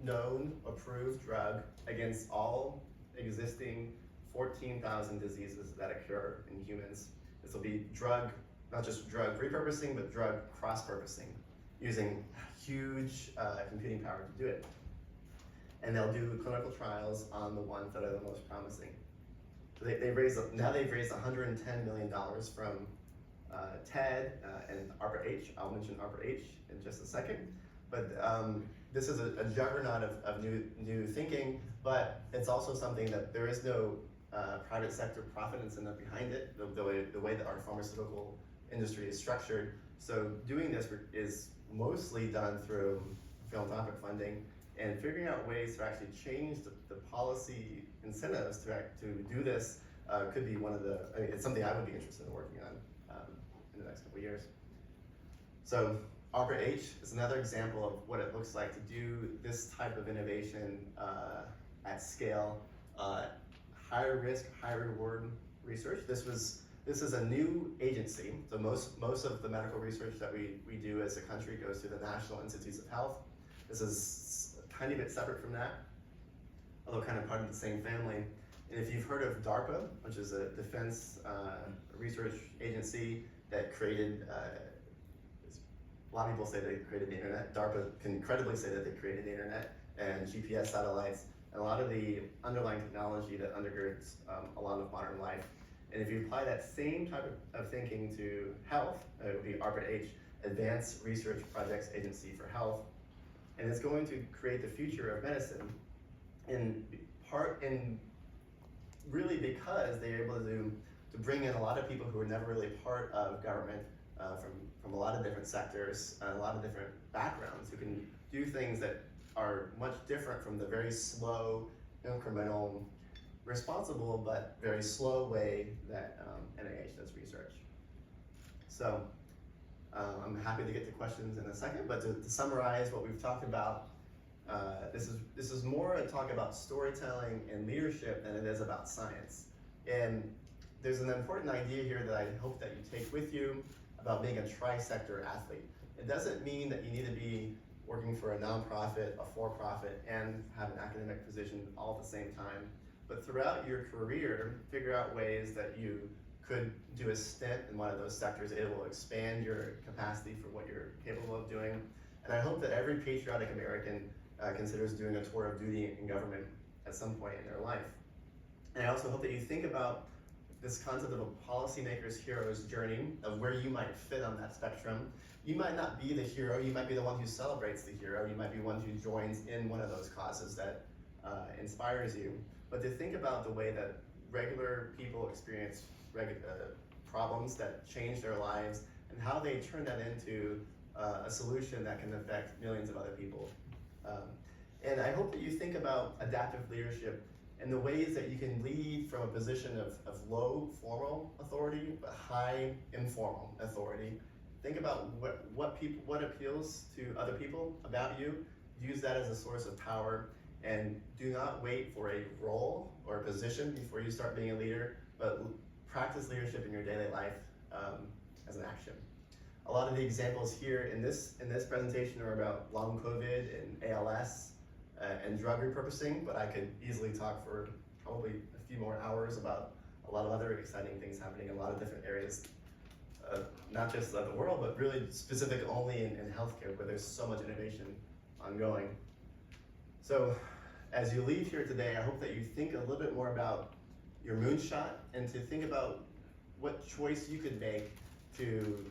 known approved drug against all existing 14,000 diseases that occur in humans. This will be not just drug repurposing, but drug cross-purposing, using huge computing power to do it. And they'll do clinical trials on the ones that are the most promising. So they've raised $110 million from TED and ARPA-H. I'll mention ARPA-H in just a second. But this is a juggernaut of new thinking, but it's also something that there is no private sector profit incentive behind it, the way that our pharmaceutical industry is structured. So doing this is mostly done through philanthropic funding and figuring out ways to actually change the policy incentives to do this could be it's something I would be interested in working on in the next couple of years. So ARPA-H is another example of what it looks like to do this type of innovation at scale. Higher risk, high reward research. This is a new agency. So most of the medical research that we do as a country goes to the National Institutes of Health. This is a tiny bit separate from that, although kind of part of the same family. And if you've heard of DARPA, which is a defense research agency that created, a lot of people say they created the internet. DARPA can credibly say that they created the internet and GPS satellites and a lot of the underlying technology that undergirds a lot of modern life. And if you apply that same type of thinking to health, it would be ARPA-H, Advanced Research Projects Agency for Health. And it's going to create the future of medicine in really because they're able to bring in a lot of people who are never really part of government from a lot of different sectors and a lot of different backgrounds who can do things that are much different from the very slow, incremental, responsible but very slow way that NIH does research. So I'm happy to get to questions in a second, but to summarize what we've talked about, this is more a talk about storytelling and leadership than it is about science. And there's an important idea here that I hope that you take with you about being a tri-sector athlete. It doesn't mean that you need to be working for a nonprofit, a for-profit, and have an academic position all at the same time. But throughout your career, figure out ways that you could do a stint in one of those sectors. It will expand your capacity for what you're capable of doing. And I hope that every patriotic American considers doing a tour of duty in government at some point in their life. And I also hope that you think about this concept of a policymaker's hero's journey, of where you might fit on that spectrum. You might not be the hero, you might be the one who celebrates the hero, you might be one who joins in one of those causes that inspires you. But to think about the way that regular people experience problems that change their lives, and how they turn that into a solution that can affect millions of other people. And I hope that you think about adaptive leadership and the ways that you can lead from a position of low formal authority, but high informal authority. Think about what appeals to other people about you. Use that as a source of power, and do not wait for a role or a position before you start being a leader, but practice leadership in your daily life as an action. A lot of the examples here in this presentation are about long COVID and ALS and drug repurposing, but I could easily talk for probably a few more hours about a lot of other exciting things happening in a lot of different areas, not just of the world, but really specific only in healthcare, where there's so much innovation ongoing. So as you leave here today, I hope that you think a little bit more about your moonshot, and to think about what choice you could make to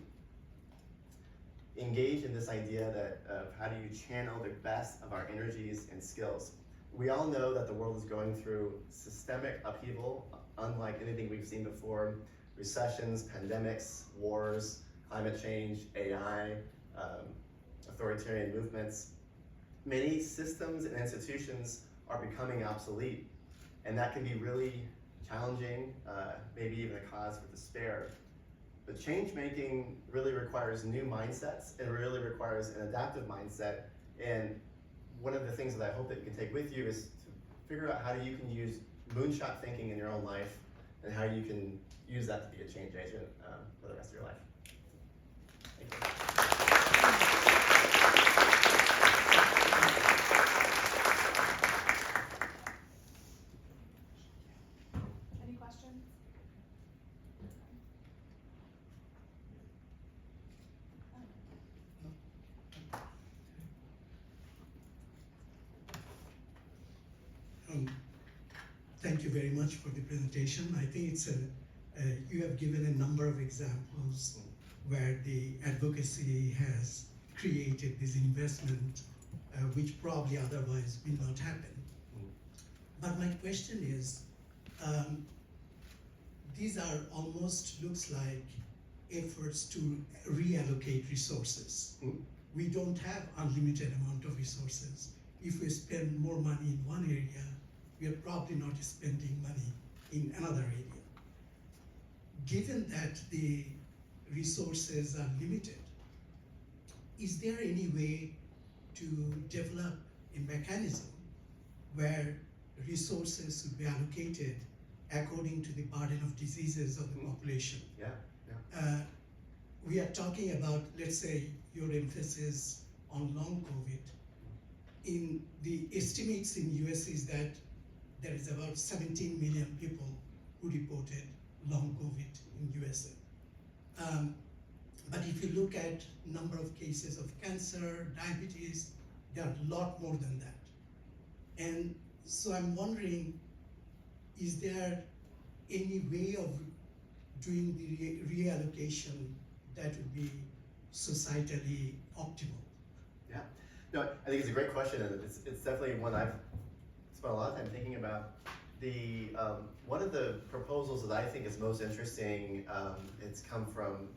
engage in this idea of how do you channel the best of our energies and skills. We all know that the world is going through systemic upheaval, unlike anything we've seen before. Recessions, pandemics, wars, climate change, AI, authoritarian movements. Many systems and institutions are becoming obsolete, and that can be really challenging, maybe even a cause for despair. But change making really requires new mindsets. It really requires an adaptive mindset. And one of the things that I hope that you can take with you is to figure out how you can use moonshot thinking in your own life, and how you can use that to be a change agent for the rest of your life. Thank you. Any questions? Thank you very much for the presentation. I think it's you have given a number of examples where the advocacy has created this investment, which probably otherwise will not happen. But my question is, these are almost looks like efforts to reallocate resources. We don't have unlimited amount of resources. If we spend more money in one area, we are probably not spending money in another area. Given that the resources are limited, is there any way to develop a mechanism where resources should be allocated according to the burden of diseases of the population? We are talking about, let's say, your emphasis on long COVID. In the estimates in US is that there is about 17 million people who reported long COVID in USA. But if you look at number of cases of cancer, diabetes, there are a lot more than that. And so I'm wondering, is there any way of doing the reallocation that would be societally optimal? Yeah, no, I think it's a great question, and it's definitely one I've spent a lot of time thinking about. The one of the proposals that I think is most interesting, it's come from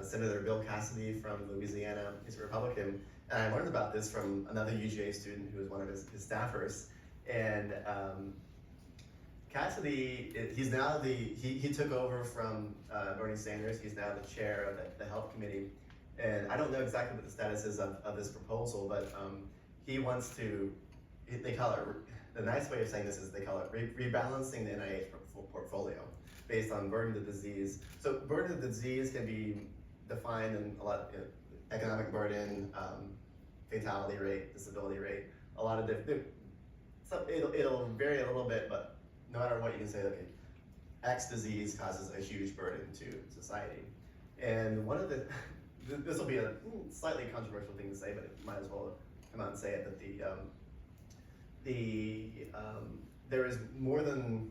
Senator Bill Cassidy from Louisiana. He's a Republican, and I learned about this from another UGA student who was one of his staffers. And Cassidy, he's now he took over from Bernie Sanders. He's now the chair of the Health Committee. And I don't know exactly what the status is of this proposal, but he wants to, they call it, the nice way of saying this is they call it rebalancing the NIH portfolio based on burden of disease. So burden of disease can be defined in a lot of economic burden, fatality rate, disability rate, a lot of different, it'll vary a little bit, but no matter what you can say, okay, X disease causes a huge burden to society. And one of the, this will be a slightly controversial thing to say, but it might as well come out and say it, that there is more than,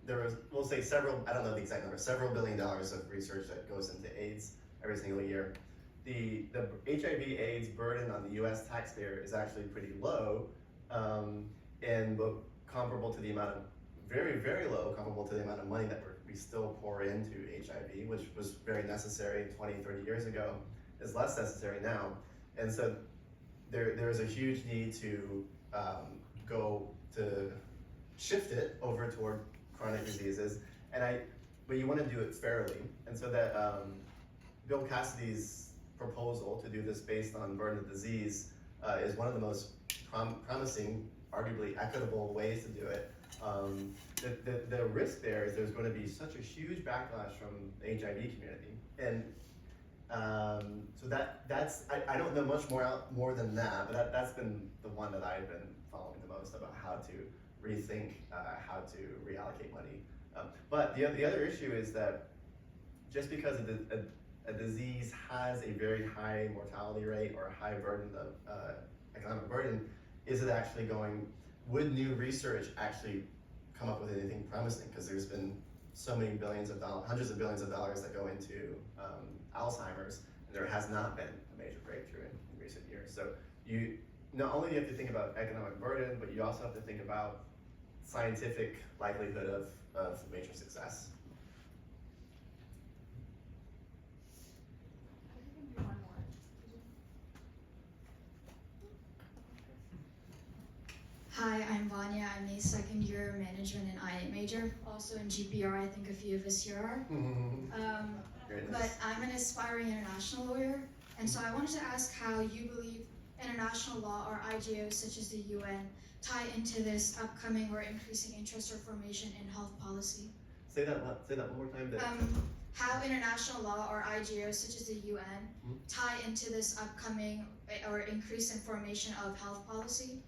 there is, we'll say several, I don't know the exact number, several $1 billion of research that goes into AIDS every single year. The HIV/AIDS burden on the US taxpayer is actually pretty low, and comparable to the amount of, very, very low, comparable to the amount of money that we still pour into HIV, which was very necessary 20, 30 years ago, is less necessary now. And so there is a huge need to go to shift it over toward chronic diseases, but you want to do it fairly. And so that Bill Cassidy's proposal to do this based on burden of disease is one of the most promising, arguably equitable ways to do it. The risk there is there's going to be such a huge backlash from the HIV community, and so that's I don't know much more than that, but that's been the one that I've been following the most about how to rethink how to reallocate money. But the other issue is that just because a disease has a very high mortality rate or a high burden of economic burden, is it actually would new research actually come up with anything promising? Because there's been so many billions of dollars, hundreds of billions of dollars that go into Alzheimer's, and there has not been a major breakthrough in recent years. So you not only do you have to think about economic burden, but you also have to think about scientific likelihood of major success. I think we can do one more. Hi, I'm Vanya. I'm a second year management and IA major, also in GPR. I think a few of us here are. But I'm an aspiring international lawyer, and so I wanted to ask how you believe international law or IGOs such as the UN tie into this upcoming or increasing interest or formation in health policy. Say that one more time. How international law or IGOs such as the UN tie into this upcoming or increase in formation of health policy.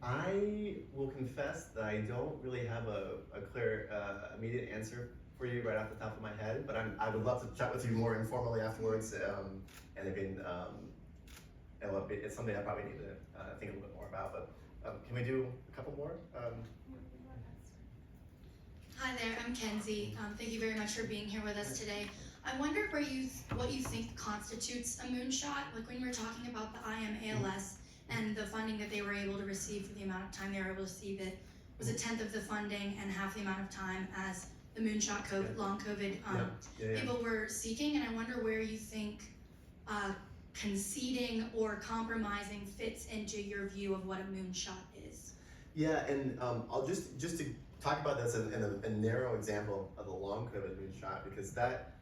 I will confess that I don't really have a clear, immediate answer for you right off the top of my head, but I would love to chat with you more informally afterwards, and again, it's something I probably need to think a little bit more about, but can we do a couple more? Hi there, I'm Kenzie. Thank you very much for being here with us today. I wonder what you think constitutes a moonshot, like when we're talking about the IMALS and the funding that they were able to receive for the amount of time they were able to receive it was a tenth of the funding and half the amount of time as the moonshot COVID, long COVID people were seeking, and I wonder where you think conceding or compromising fits into your view of what a moonshot is. Yeah, and I'll just to talk about this in a narrow example of the long COVID moonshot, because that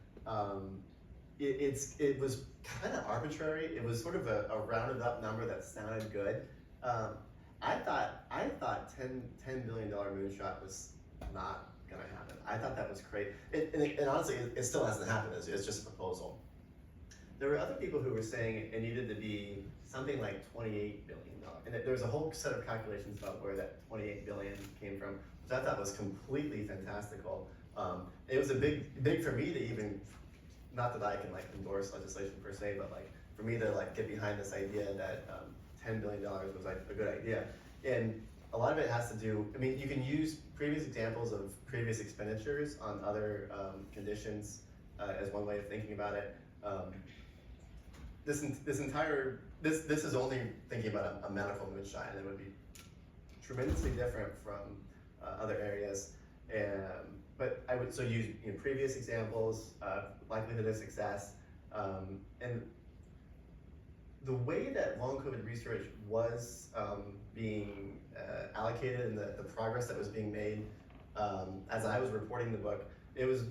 it was kind of arbitrary. It was sort of a rounded up number that sounded good. I thought $10 billion moonshot was not gonna happen. I thought that was great. And honestly, it still hasn't happened. It's just a proposal. There were other people who were saying it needed to be something like $28 billion. And there was a whole set of calculations about where that $28 billion came from, which I thought was completely fantastical. It was a big for me to even, not that I can endorse legislation per se, but for me to get behind this idea that $10 billion was a good idea. And a lot of it has to do, I mean, you can use previous examples of previous expenditures on other conditions as one way of thinking about it. This is only thinking about a medical moonshot, and it would be tremendously different from other areas. But I would use previous examples, likelihood of success, and the way that long COVID research was being allocated and the progress that was being made as I was reporting the book, it was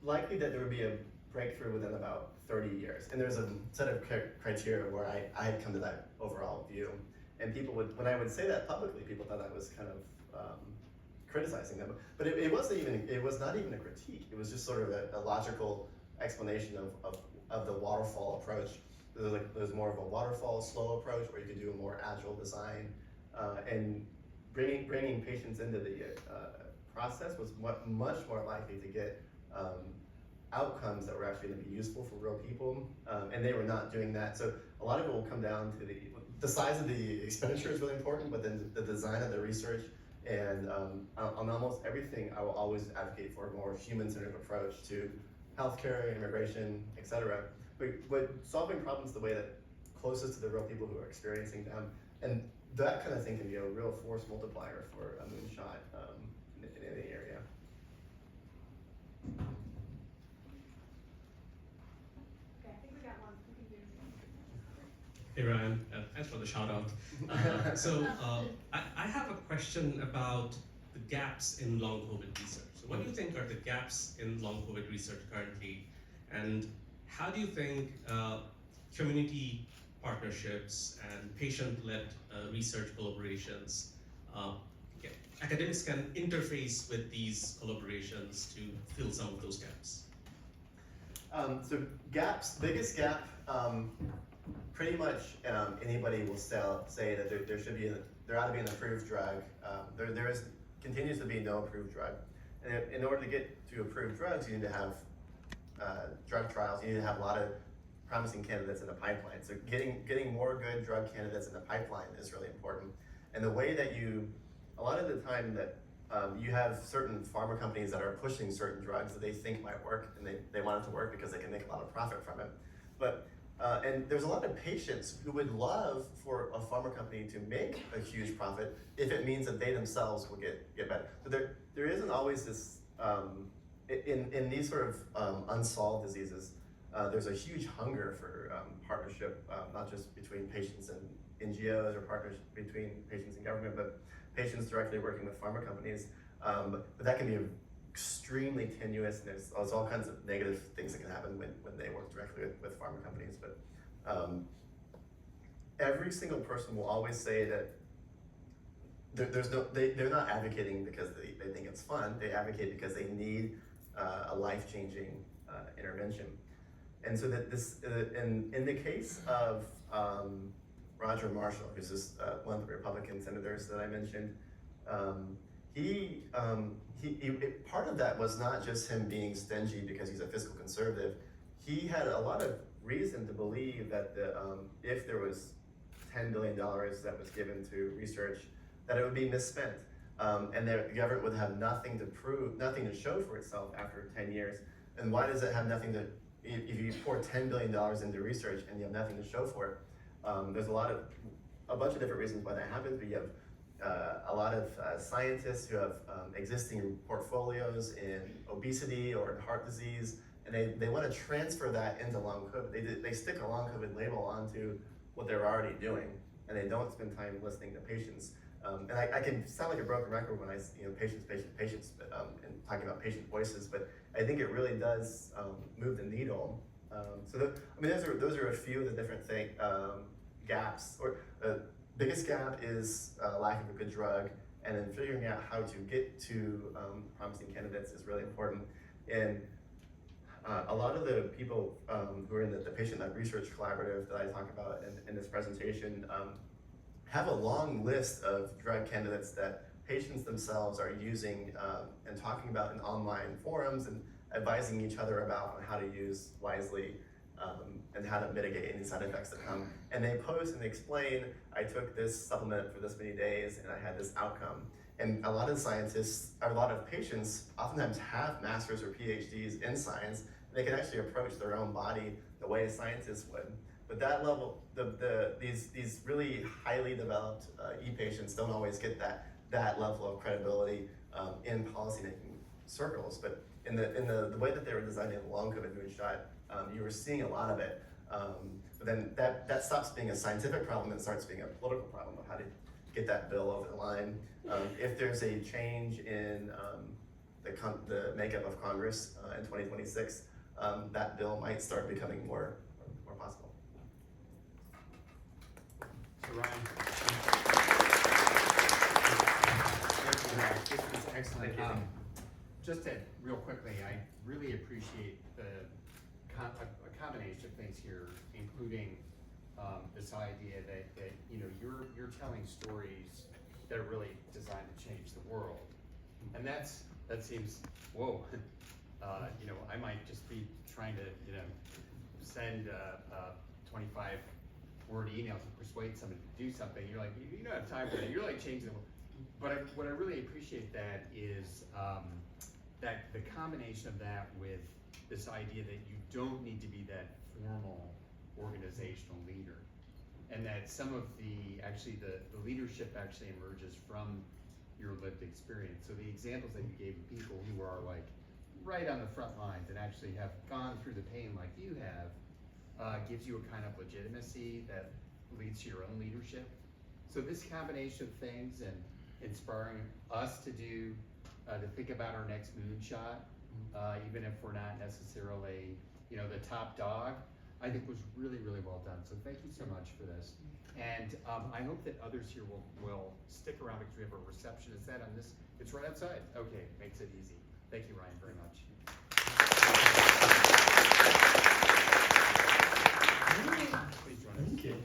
likely that there would be a breakthrough within about 30 years. And there's a set of criteria where I had come to that overall view. And people when I would say that publicly, people thought I was kind of criticizing them. But it was not even a critique. It was just sort of a logical explanation of of the waterfall approach. There's more of a waterfall slow approach, or you can do a more agile design, and bringing patients into the process was much more likely to get outcomes that were actually going to be useful for real people, and they were not doing that. So a lot of it will come down to the size of the expenditure is really important, but then the design of the research, and on almost everything, I will always advocate for a more human-centered approach to healthcare, immigration, etc. But solving problems the way that closest to the real people who are experiencing them, and that kind of thing can be a real force multiplier for a moonshot in any area. Okay, I think we got one. We can do. Hey Ryan, thanks for the shout out. I have a question about the gaps in long COVID research. So what do you think are the gaps in long COVID research currently, and how do you think community partnerships and patient-led research collaborations, academics can interface with these collaborations to fill some of those gaps? So gaps, biggest gap, pretty much anybody will say that there ought to be an approved drug. There continues to be no approved drug. And in order to get to approved drugs, you need to have drug trials. You need to have a lot of promising candidates in the pipeline. So getting more good drug candidates in the pipeline is really important. And the way that a lot of the time that you have certain pharma companies that are pushing certain drugs that they think might work, and they want it to work because they can make a lot of profit from it. But and there's a lot of patients who would love for a pharma company to make a huge profit if it means that they themselves will get better. So there isn't always this, in these sort of unsolved diseases, there's a huge hunger for partnership, not just between patients and NGOs, or partners between patients and government, but patients directly working with pharma companies. But that can be extremely tenuous, and there's all kinds of negative things that can happen when they work directly with pharma companies. But every single person will always say that they're not advocating because they think it's fun. They advocate because they need a life-changing intervention. And so that in the case of Roger Marshall, who's this, one of the Republican senators that I mentioned, part of that was not just him being stingy because he's a fiscal conservative. He had a lot of reason to believe that if there was $10 billion that was given to research, that it would be misspent, and the government would have nothing to show for itself after 10 years. And why does it have nothing to? If you pour $10 billion into research and you have nothing to show for it, there's a bunch of different reasons why that happens. But you have a lot of scientists who have existing portfolios in obesity or in heart disease, and they want to transfer that into long COVID. They stick a long COVID label onto what they're already doing, and they don't spend time listening to patients. And I can sound like a broken record when I, patients, but, and talking about patient voices, but I think it really does move the needle. Those are a few of the different gaps. Or the biggest gap is lack of a good drug, and then figuring out how to get to promising candidates is really important. And a lot of the people who are in the patient-led research collaborative that I talk about in this presentation have a long list of drug candidates that patients themselves are using and talking about in online forums and advising each other about on how to use wisely and how to mitigate any side effects that come. And they post and they explain, I took this supplement for this many days and I had this outcome. And a lot of scientists, or a lot of patients, oftentimes have masters or PhDs in science. They can actually approach their own body the way a scientist would. But that level, these really highly developed e-patients don't always get that level of credibility in policymaking circles. But in the way that they were designing the long COVID moonshot, you were seeing a lot of it. But then that stops being a scientific problem and starts being a political problem of how to get that bill over the line. If there's a change in the makeup of Congress in 2026, that bill might start becoming more possible. So Ryan, this is excellent. Thank you. Just real quickly, I really appreciate a combination of things here, including this idea that you know you're telling stories that are really designed to change the world, and that seems whoa. You know, I might just be trying to send 25-word emails to persuade someone to do something. You're like, you don't have time for that. You're like changing the world. But what I really appreciate that is that the combination of that with this idea that you don't need to be that formal organizational leader, and that some of the leadership actually emerges from your lived experience. So the examples that you gave of people who are like right on the front lines and actually have gone through the pain like you have gives you a kind of legitimacy that leads to your own leadership. So this combination of things and inspiring us to think about our next moonshot, even if we're not necessarily, the top dog, I think was really, really well done. So thank you so much for this. And I hope that others here will stick around because we have a reception. Is that on this? It's right outside. Okay, makes it easy. Thank you, Ryan, very much. Please join us. Okay.